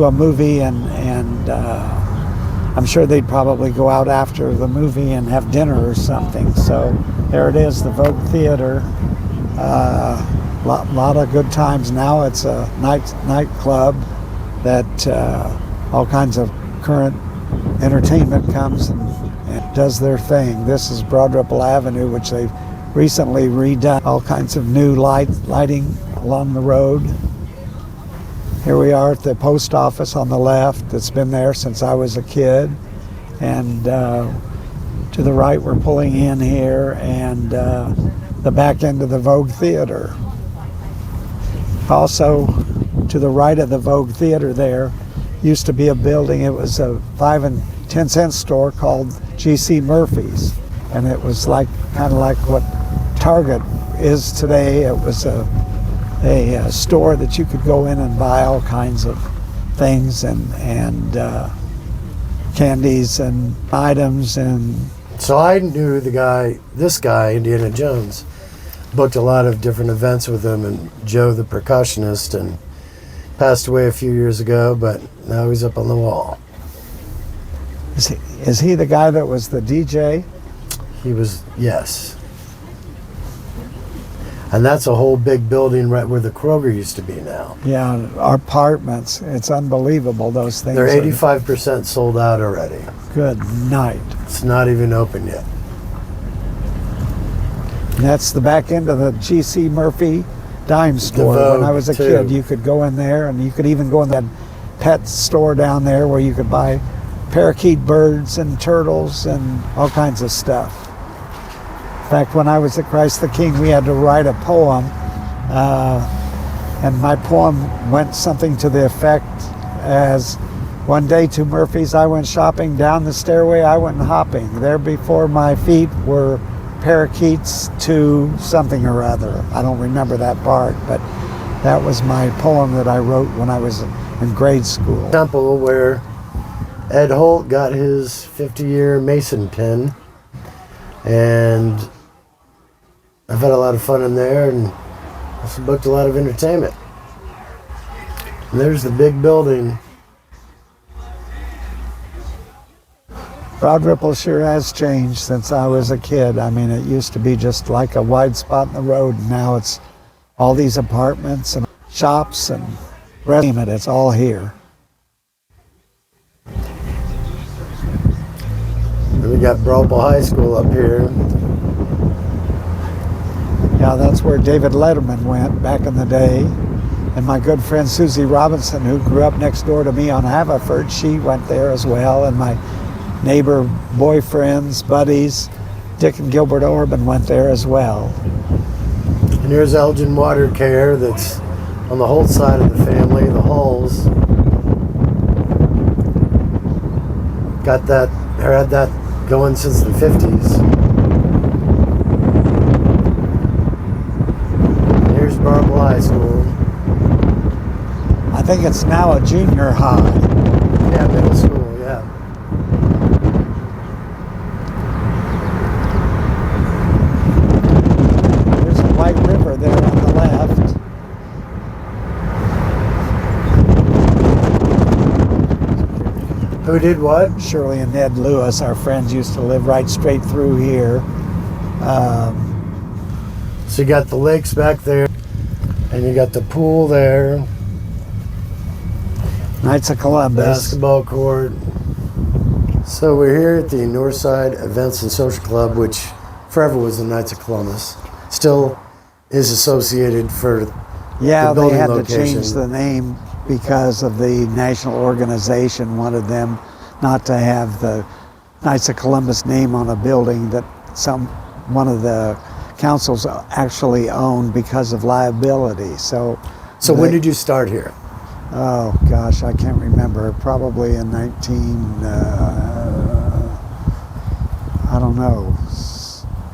a movie, and I'm sure they'd probably go out after the movie and have dinner or something. So there it is, the Vogue Theater. Lot of good times. Now it's a nightclub that all kinds of current entertainment comes and does their thing. This is Broad Ripple Avenue, which they've recently redone. All kinds of new lighting along the road. Here we are at the post office on the left. It's been there since I was a kid. And to the right, we're pulling in here, and the back end of the Vogue Theater. Also, to the right of the Vogue Theater there used to be a building. It was a 5 and 10 cent store called G.C. Murphy's, and it was like kind of like what Target is today. It was a store that you could go in and buy all kinds of things and candies and items. And so I knew this guy, Indiana Jones, booked a lot of different events with him, and Joe the percussionist, and passed away a few years ago, but now he's up on the wall. Is he the guy that was the DJ? He was, yes. And that's a whole big building right where the Kroger used to be now. Yeah, our apartments, it's unbelievable, those things. They're 85% sold out already. Good night. It's not even open yet. And that's the back end of the G.C. Murphy dime store. Vogue, when I was a too. kid, you could go in there, and you could even go in that pet store down there where you could buy parakeet birds and turtles and all kinds of stuff. In fact, when I was at Christ the King, we had to write a poem, and my poem went something to the effect as, one day to Murphy's I went shopping, down the stairway I went hopping. There before my feet were parakeets to something or other. I don't remember that part, but that was my poem that I wrote when I was in grade school. Temple where Ed Holt got his 50-year Mason pin, and I've had a lot of fun in there and also booked a lot of entertainment. And there's the big building. Broad Ripple sure has changed since I was a kid. I mean, it used to be just like a wide spot in the road, and now it's all these apartments and shops and restaurants. It's all here. And we got Broad Ripple High School up here. Yeah, that's where David Letterman went back in the day. And my good friend Susie Robinson, who grew up next door to me on Haverford, she went there as well. And my neighbor boyfriends, buddies, Dick and Gilbert Orban went there as well. And here's Elgin Water Care that's on the Holt side of the family, the Hulls. Got that, or had that going since the 50s. Here's Barble High School. I think it's now a junior high. Yeah, middle school, yeah. There's a White River there on the left. Who did what? Shirley and Ned Lewis, our friends, used to live right straight through here. So you got the lakes back there, and you got the pool there. Knights of Columbus. Basketball court. So we're here at the Northside Events and Social Club, which forever was the Knights of Columbus. Still is associated for Yeah, the they building had location. to change the name because of the national organization wanted them not to have the Knights of Columbus name on a building that one of the councils actually owned because of liability. So when did you start here? Oh gosh, I can't remember. Probably in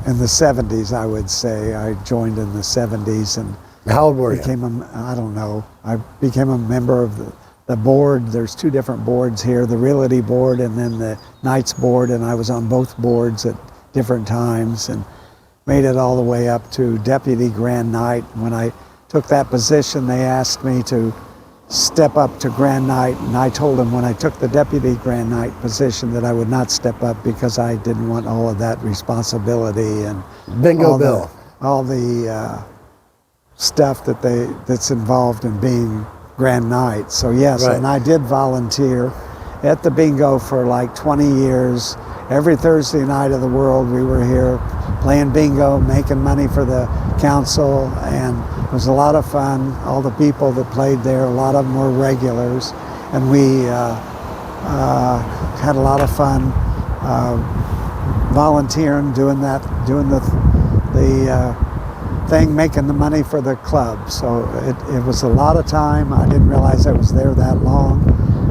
in the 70s, I would say. I joined in the 70s and How old were you? I became a member of the board. There's two different boards here, the Realty Board and then the Knights Board, and I was on both boards at different times and made it all the way up to Deputy Grand Knight. When I took that position, they asked me to step up to Grand Knight, and I told them when I took the Deputy Grand Knight position that I would not step up because I didn't want all of that responsibility and Bingo Bill. all the stuff that's involved in being Grand Knight. So yes, Right. and I did volunteer at the bingo for like 20 years. Every Thursday night of the world we were here playing bingo, making money for the council, and it was a lot of fun. All the people that played there, a lot of them were regulars, and we had a lot of fun volunteering, doing the thing, making the money for the club. So it was a lot of time. I didn't realize I was there that long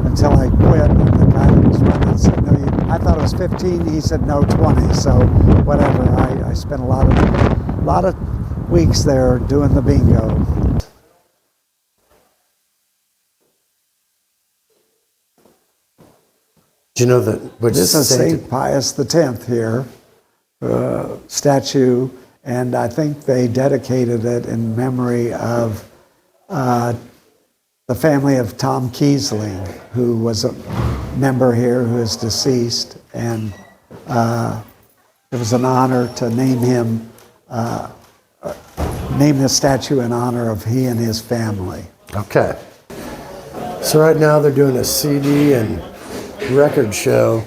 until I quit. And the guy that was running said, "No, I thought it was 15." He said, "No, 20." So whatever. I spent a lot of weeks there doing the bingo. Do you know that? This is St. Pius X here, statue, and I think they dedicated it in memory of the family of Tom Kiesling, who was a member here who is deceased, and it was an honor to name him named the statue in honor of he and his family. Okay. So right now they're doing a CD and record show.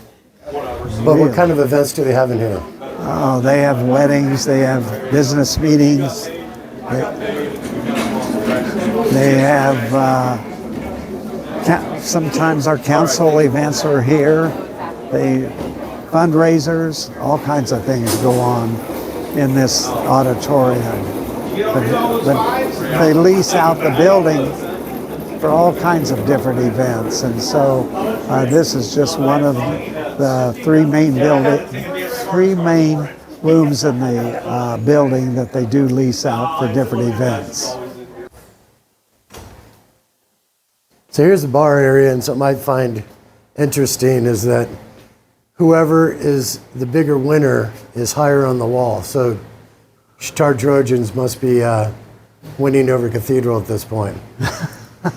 But what kind of events do they have in here? Oh, they have weddings, they have business meetings, they have, sometimes our council events are here, fundraisers, all kinds of things go on in this auditorium. But they lease out the building for all kinds of different events, and so this is just one of the three main rooms in the building that they do lease out for different events. So here's the bar area, and something I find interesting is that whoever is the bigger winner is higher on the wall. So Star Trojans must be winning over Cathedral at this point.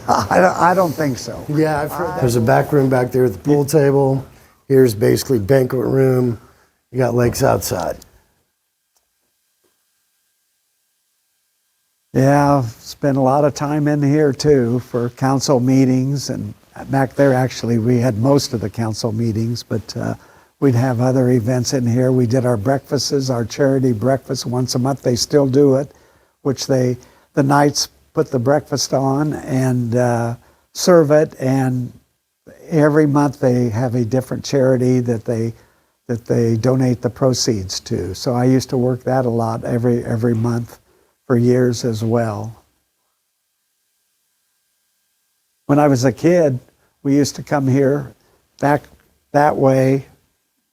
I don't think so. Yeah, I've heard that. There's a back room back there at the pool table. Here's basically banquet room. You got lakes outside. Yeah, I've spent a lot of time in here too for council meetings, and back there actually we had most of the council meetings, but we'd have other events in here. We did our breakfasts, our charity breakfast once a month. They still do it, which the Knights put the breakfast on and serve it, and every month they have a different charity that they donate the proceeds to. So I used to work that a lot every month for years as well. When I was a kid, we used to come here back that way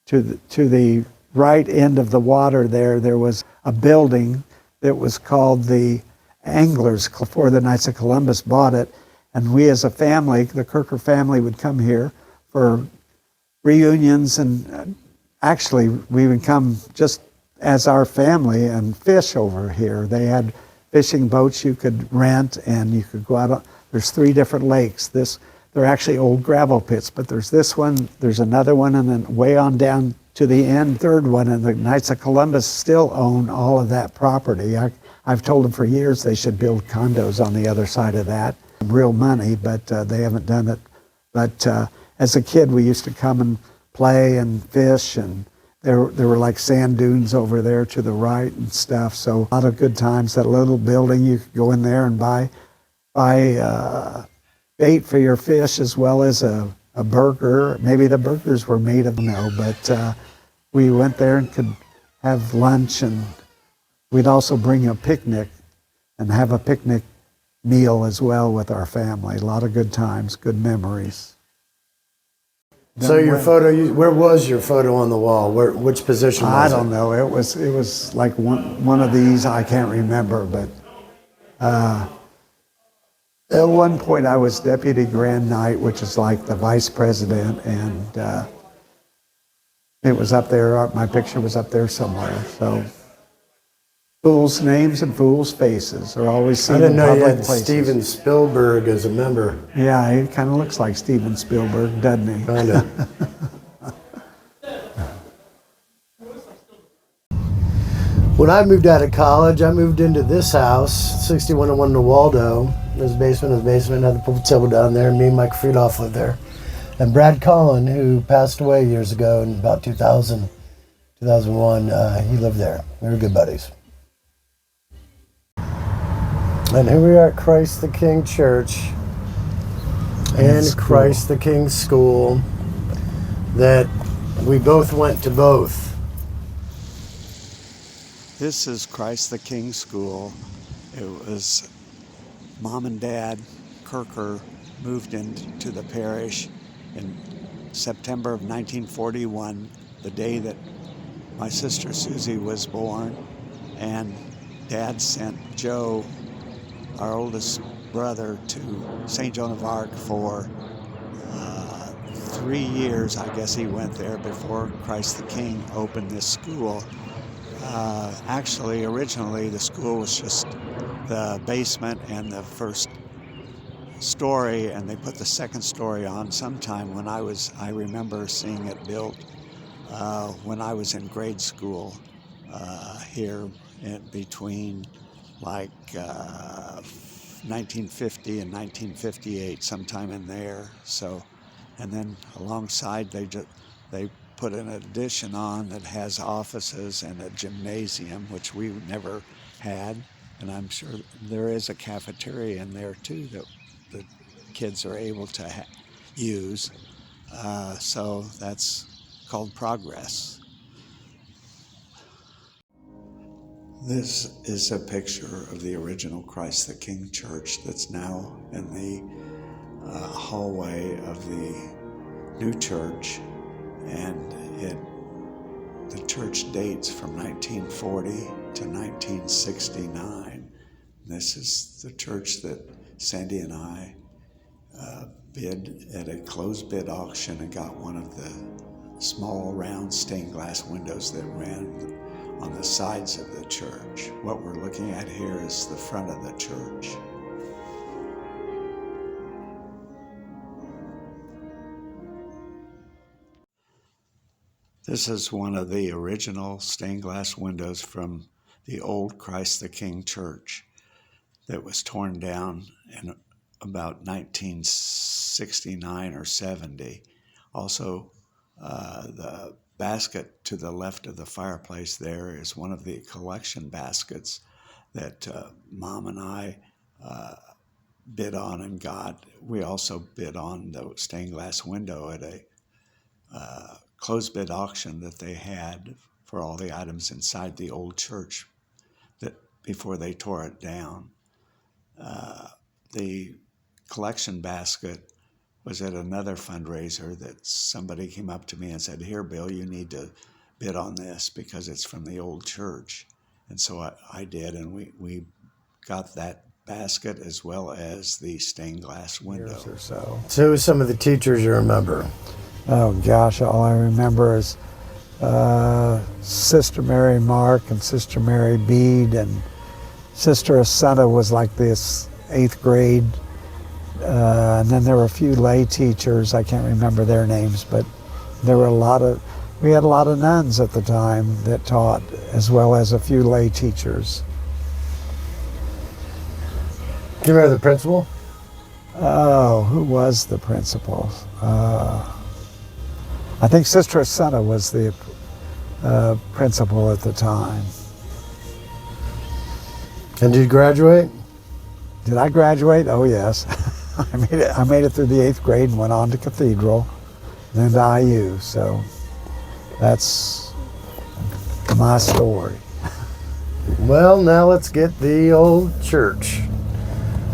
to the right end of the water there. There was a building that was called the Anglers before the Knights of Columbus bought it, and we as a family, the Kurker family, would come here for reunions, and actually we would come just as our family and fish over here. They had fishing boats you could rent, and you could go out. There's 3 different lakes. They're actually old gravel pits, but there's this one, there's another one, and then way on down to the end, third one, and the Knights of Columbus still own all of that property. I've told them for years they should build condos on the other side of that. Real money, but they haven't done it. But as a kid, we used to come and play and fish, and there were like sand dunes over there to the right and stuff. So a lot of good times. That little building, you could go in there and buy bait for your fish as well as a burger. Maybe the burgers were made of but we went there and could have lunch, and we'd also bring a picnic and have a picnic meal as well with our family. A lot of good times, good memories. So your photo, where was your photo on the wall? Which position was it? I don't know. It was like one of these. I can't remember, but at one point I was Deputy Grand Knight, which is like the Vice President, and it was up there. My picture was up there somewhere. So fools' names and fools' faces are always seen in public places. I didn't know you had Steven Spielberg as a member. Yeah, he kind of looks like Steven Spielberg, doesn't he? Kind of. When I moved out of college, I moved into this house, 6101 Newaldo. There's a basement, had the pool table down there. Me and Mike Friedoff lived there. And Brad Collin, who passed away years ago in about 2000, 2001, he lived there. We were good buddies. And here we are at Christ the King Church and Christ the King School that we both went to both. This is Christ the King School. It was Mom and Dad Kurker moved into the parish in September of 1941, the day that my sister Susie was born, and Dad sent Joe, our oldest brother, to St. Joan of Arc for 3 years. I guess he went there before Christ the King opened this school. Actually, originally the school was just the basement and the first story, and they put the second story on sometime when I remember seeing it built when I was in grade school here between like 1950 and 1958, sometime in there. So, and then alongside they put an addition on that has offices and a gymnasium, which we never had. And I'm sure there is a cafeteria in there too that the kids are able to use. So that's called progress. This is a picture of the original Christ the King church that's now in the hallway of the new church, and the church dates from 1940 to 1969. This is the church that Sandy and I bid at a closed bid auction and got one of the small round stained glass windows that ran on the sides of the church. What we're looking at here is the front of the church. This is one of the original stained glass windows from the old Christ the King church that was torn down in about 1969 or 70. Also, the basket to the left of the fireplace there is one of the collection baskets that Mom and I bid on and got. We also bid on the stained glass window at a closed bid auction that they had for all the items inside the old church that before they tore it down. The collection basket was at another fundraiser that somebody came up to me and said, "Here, Bill, you need to bid on this because it's from the old church." And so I did, and we got that basket as well as the stained glass window. Or so. So who are some of the teachers you remember? Oh gosh, all I remember is Sister Mary Mark and Sister Mary Bede, and Sister Assunta was like this 8th grade. And then there were a few lay teachers. I can't remember their names, but there were we had a lot of nuns at the time that taught, as well as a few lay teachers. Do you remember the principal? Oh, who was the principal? I think Sister Assunta was the principal at the time. And did you graduate? Did I graduate? Oh yes. I made it through the 8th grade and went on to Cathedral, then to IU. So that's my story. Well, now let's get the old church.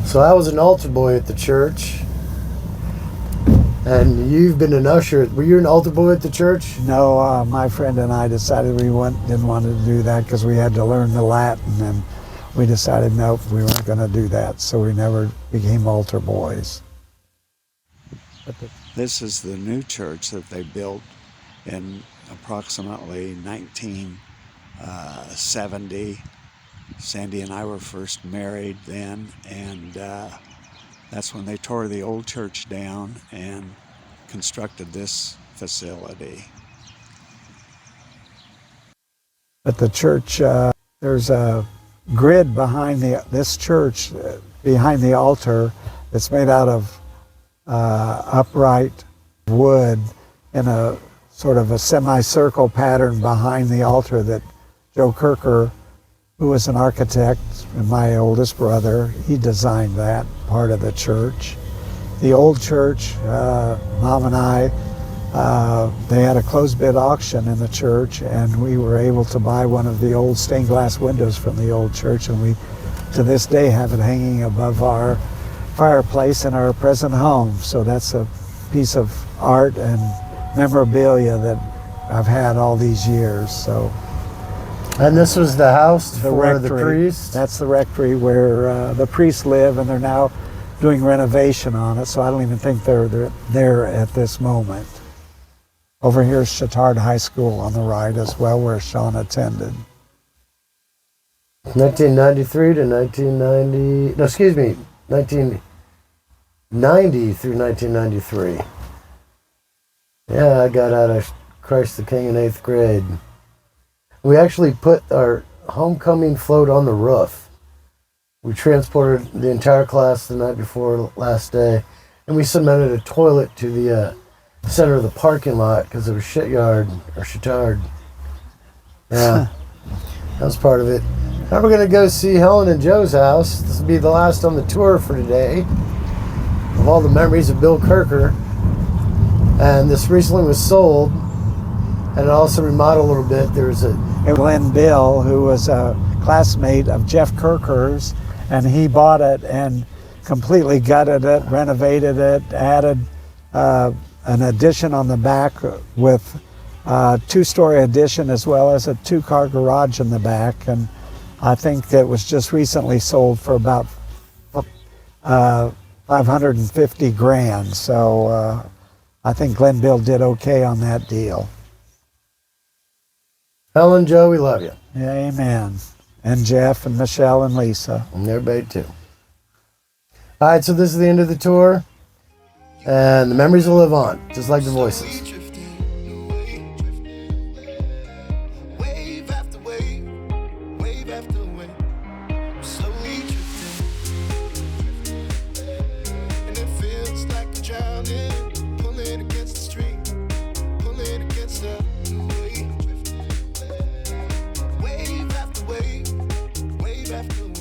So I was an altar boy at the church, and you've been an usher. Were you an altar boy at the church? No, my friend and I decided we didn't want to do that because we had to learn the Latin, and we decided nope, we weren't going to do that, so we never became altar boys. This is the new church that they built in approximately 1970. Sandy and I were first married then, and that's when they tore the old church down and constructed this facility. At the church, there's a grid behind this church, behind the altar, that's made out of upright wood in a sort of a semicircle pattern behind the altar that Joe Kurker, who was an architect and my oldest brother, he designed that part of the church. The old church, Mom and I, they had a closed bid auction in the church, and we were able to buy one of the old stained glass windows from the old church, and we to this day have it hanging above our fireplace in our present home. So that's a piece of art and memorabilia that I've had all these years. So. And this was the house for rectory. The priest? That's the rectory where the priests live, and they're now doing renovation on it, so I don't even think they're there at this moment. Over here is Chittard High School on the right as well, where Sean attended. 1993 to 1990, no, excuse me, 1990 through 1993. Yeah, I got out of Christ the King in 8th grade. We actually put our homecoming float on the roof. We transported the entire class the night before last day, and we cemented a toilet to the center of the parking lot because it was shitard. Yeah, that was part of it. Now we're going to go see Helen and Joe's house. This will be the last on the tour for today of all the memories of Bill Kurker. And this recently was sold, and it also remodeled a little bit. There's a Glenn Bill, who was a classmate of Jeff Kurker's, and he bought it and completely gutted it, renovated it, added an addition on the back with a two-story addition as well as a two-car garage in the back. And I think it was just recently sold for about $550,000. So I think Glenn Bill did okay on that deal. Helen, Joe, we love you. Yeah, amen. And Jeff and Michelle and Lisa. And everybody too. All right, so this is the end of the tour. And the memories will live on, just like the voices. Wave after wave, wave after wave, slowly drifting. And it feels like I'm drowning, pulling against the stream, pulling against the wave. Wave after wave, wave after wave.